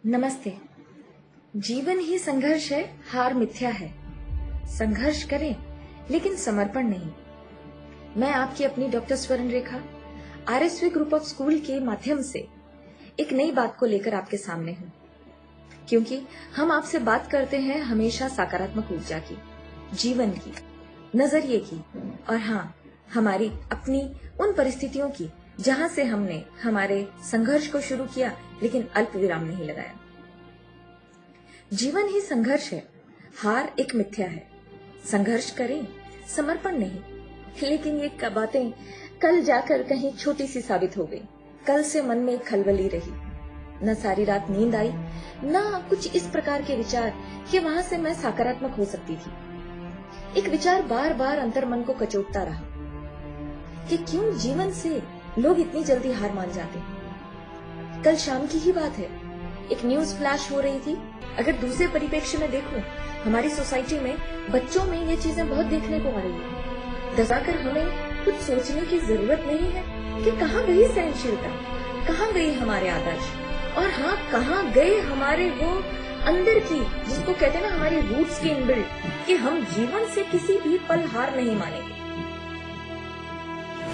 नमस्ते। जीवन ही संघर्ष है, हार मिथ्या है। संघर्ष करें लेकिन समर्पण नहीं। मैं आपकी अपनी डॉक्टर स्वर्ण रेखा आरएसवी ग्रुप ऑफ स्कूल के माध्यम से एक नई बात को लेकर आपके सामने हूँ, क्योंकि हम आपसे बात करते हैं हमेशा सकारात्मक ऊर्जा की, जीवन की, नजरिए की और हाँ, हमारी अपनी उन परिस्थितियों की जहां से हमने हमारे संघर्ष को शुरू किया लेकिन अल्प विराम नहीं लगाया। जीवन ही संघर्ष है, हार एक मिथ्या है। संघर्ष करें, समर्पण नहीं। लेकिन ये बातें कल जाकर कहीं छोटी सी साबित हो गई। कल से मन में खलबली रही, न सारी रात नींद आई, न कुछ इस प्रकार के विचार कि वहां से मैं सकारात्मक हो सकती थी। एक विचार बार बार अंतर मन को कचोटता रहा कि क्यों जीवन से लोग इतनी जल्दी हार मान जाते हैं। कल शाम की ही बात है, एक न्यूज फ्लैश हो रही थी। अगर दूसरे परिप्रेक्ष्य में देखूं, हमारी सोसाइटी में बच्चों में ये चीजें बहुत देखने को आ रही है। दबाकर हमें कुछ सोचने की जरूरत नहीं है कि कहाँ गई सहनशीलता, कहाँ गई हमारे आदर्श, और हाँ, कहाँ गए हमारे वो अंदर की, जिसको कहते हैं ना, हमारी रूट्स के इनबिल्ट, कि हम जीवन से किसी भी पल हार नहीं मानेंगे।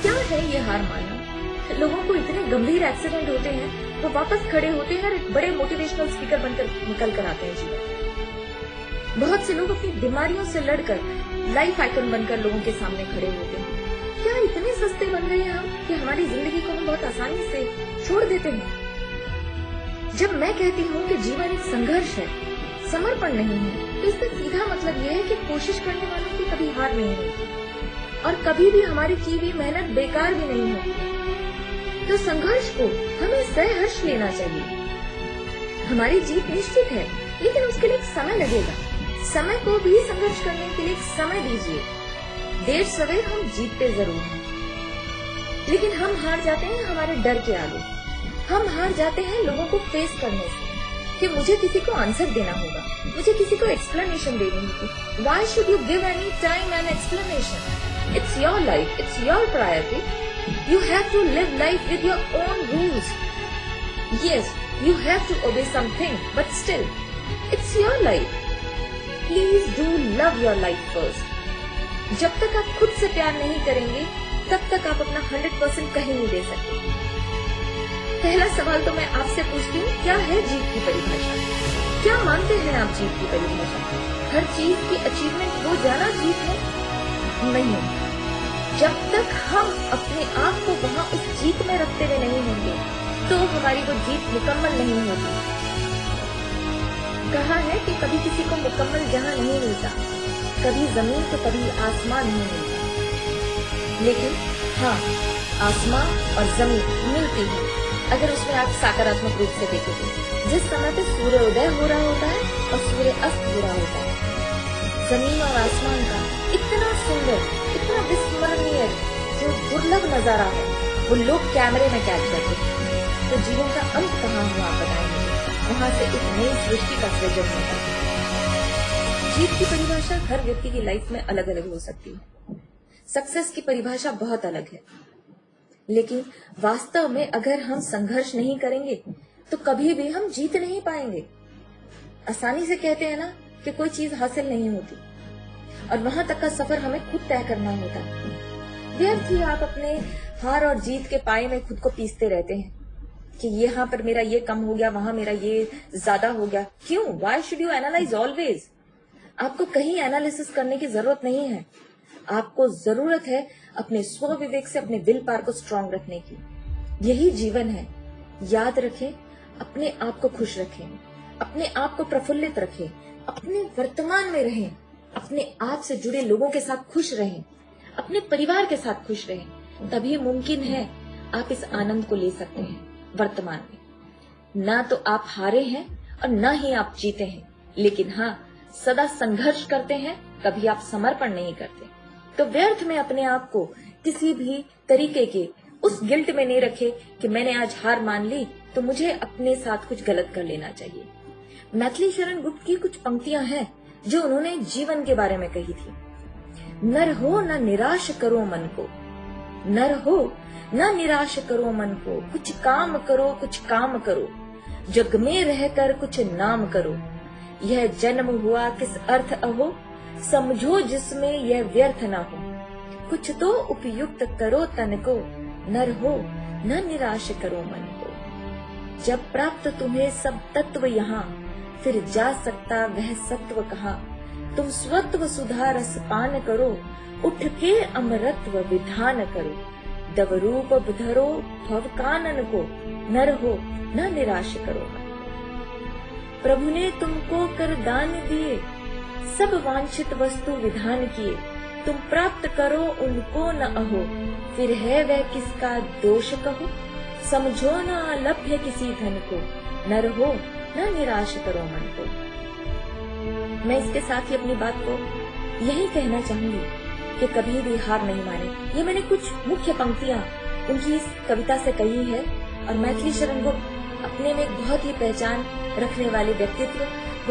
क्या है ये हार मानना? लोगों को इतने गंभीर एक्सीडेंट होते हैं, वो वापस खड़े होते हैं और एक बड़े मोटिवेशनल स्पीकर बनकर निकल कर आते हैं जीवन। बहुत से लोग अपनी बीमारियों से लड़कर लाइफ आइकन बनकर लोगों के सामने खड़े होते हैं। क्या इतने सस्ते बन गए हैं हम कि हमारी जिंदगी को हम बहुत आसानी से छोड़ देते हैं? जब मैं कहती हूँ कि जीवन एक संघर्ष है, समर्पण नहीं है, तो इसका सीधा मतलब यह है कि कोशिश करने वालों की कभी हार नहीं होती और कभी भी हमारी की हुई मेहनत बेकार भी नहीं होती। तो संघर्ष को हमें सहर्ष लेना चाहिए। हमारी जीत निश्चित है, लेकिन उसके लिए एक समय लगेगा। समय को भी संघर्ष करने के लिए एक समय दीजिए। देर सवेर हम जीतते जरूर हैं, लेकिन हम हार जाते हैं हमारे डर के आगे। हम हार जाते हैं लोगों को फेस करने से कि मुझे किसी को आंसर देना होगा, मुझे किसी को एक्सप्लेनेशन देनी होगी। Why should you give any time and explanation? It's your life, it's your priority. You have to live life with your own rules. Yes, you have to obey something, but still, it's your life. Please do love your life first. जब तक आप खुद से प्यार नहीं करेंगे, तब तक आप अपना 100% कहीं नहीं दे सकते। पहला सवाल तो मैं आपसे पूछती हूँ, क्या है जीत की परिभाषा? क्या मानते हैं आप जीत की परिभाषा? हर चीज की अचीवमेंट हो जाना जीत है? नहीं। जब तक हम अपने आप को वहाँ उस जीत में रखते हुए नहीं होंगे, तो हमारी वो जीत मुकम्मल नहीं होगी। कहा है कि कभी किसी को मुकम्मल जहाँ नहीं मिलता, कभी जमीन तो कभी आसमान नहीं मिलता। लेकिन हाँ, आसमान और जमीन मिलती है अगर उसमें आप सकारात्मक रूप से देखेंगे। जिस समय पे सूर्योदय हो रहा होता है और सूर्य अस्त हो रहा होता है, जमीन और आसमान का इतना सुंदर, इतना विस्मरणीय, जो दुर्लभ नजारा है, वो लोग कैमरे में कैद करते हैं। तो जीवन का अंत कहाँ हुआ आप बताएंगे? वहाँ से एक नई सृष्टि का सृजन होता है। जीत की परिभाषा हर व्यक्ति की लाइफ में अलग अलग हो सकती है। सक्सेस की परिभाषा बहुत अलग है, लेकिन वास्तव में अगर हम संघर्ष नहीं करेंगे तो कभी भी हम जीत नहीं पाएंगे। आसानी से कहते हैं ना कि कोई चीज हासिल नहीं होती, और वहां तक का सफर हमें खुद तय करना होता है। व्यर्थ ही आप अपने हार और जीत के पाए में खुद को पीसते रहते हैं कि यहाँ पर मेरा ये कम हो गया, वहां मेरा ये ज्यादा हो गया। क्यों? Why should you analyze always? आपको कहीं एनालिसिस करने की जरूरत नहीं है। आपको जरूरत है अपने स्व विवेक से अपने विल पावर को स्ट्रांग रखने की। यही जीवन है। याद रखें, अपने आप को खुश रखें, अपने आप को प्रफुल्लित रखें, अपने वर्तमान में रहें, अपने आप से जुड़े लोगों के साथ खुश रहें, अपने परिवार के साथ खुश रहें। तभी मुमकिन है आप इस आनंद को ले सकते हैं वर्तमान में। ना तो आप हारे हैं और ना ही आप जीते हैं, लेकिन हाँ, सदा संघर्ष करते हैं, कभी आप समर्पण नहीं करते। तो व्यर्थ में अपने आप को किसी भी तरीके के उस गिल्ट में नहीं रखे कि मैंने आज हार मान ली तो मुझे अपने साथ कुछ गलत कर लेना चाहिए। मैथिली शरण गुप्त की कुछ पंक्तियां हैं जो उन्होंने जीवन के बारे में कही थी। नर हो न निराश करो मन को, नर हो न निराश करो मन को, कुछ काम करो, कुछ काम करो, जग में रहकर कुछ नाम करो, यह जन्म हुआ किस अर्थ अहो, समझो जिसमें यह व्यर्थ न हो। कुछ तो उपयुक्त करो तन को, नर हो न निराश करो मन को। जब प्राप्त तुम्हें सब तत्व यहाँ, फिर जा सकता वह सत्व कहाँ। तुम स्वत्व सुधा रस पान करो, उठ के अमरत्व विधान करो। दवरूप धरो भव कानन को, नर हो न निराश करो मन। प्रभु ने तुमको कर दान दिए, सब वांछित वस्तु विधान किए। तुम प्राप्त करो उनको न अहो, फिर है वह किसका दोष कहो। समझो न अलभ्य किसी धन को, नर हो न निराश करो मन को। मैं इसके साथ ही अपनी बात को यही कहना चाहूंगी कि कभी भी हार नहीं माने। ये मैंने कुछ मुख्य पंक्तियां उनकी इस कविता से कही है। और मैथिली शरण गुप्त अपने में एक बहुत ही पहचान रखने वाले व्यक्तित्व,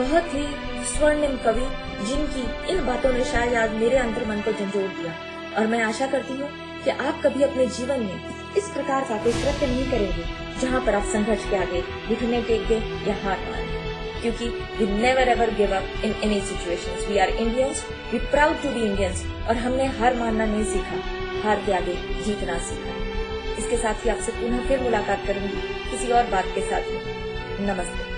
बहुत ही स्वर्णिम कवि, जिनकी इन बातों ने शायद आज मेरे अंतर्मन को झंझोड़ दिया। और मैं आशा करती हूँ कि आप कभी अपने जीवन में इस प्रकार का कोई कृत्य नहीं करेंगे जहाँ पर आप संघर्ष के आगे घुटने टेक गए या हार मान गए। क्योंकि we never ever give up in any situations. We are Indians, we proud to be Indians. और हमने हार मानना नहीं सीखा, हार के आगे जीतना सीखा। इसके साथ ही आपसे पुनः फिर मुलाकात करूंगी किसी और बात के साथ। नमस्ते।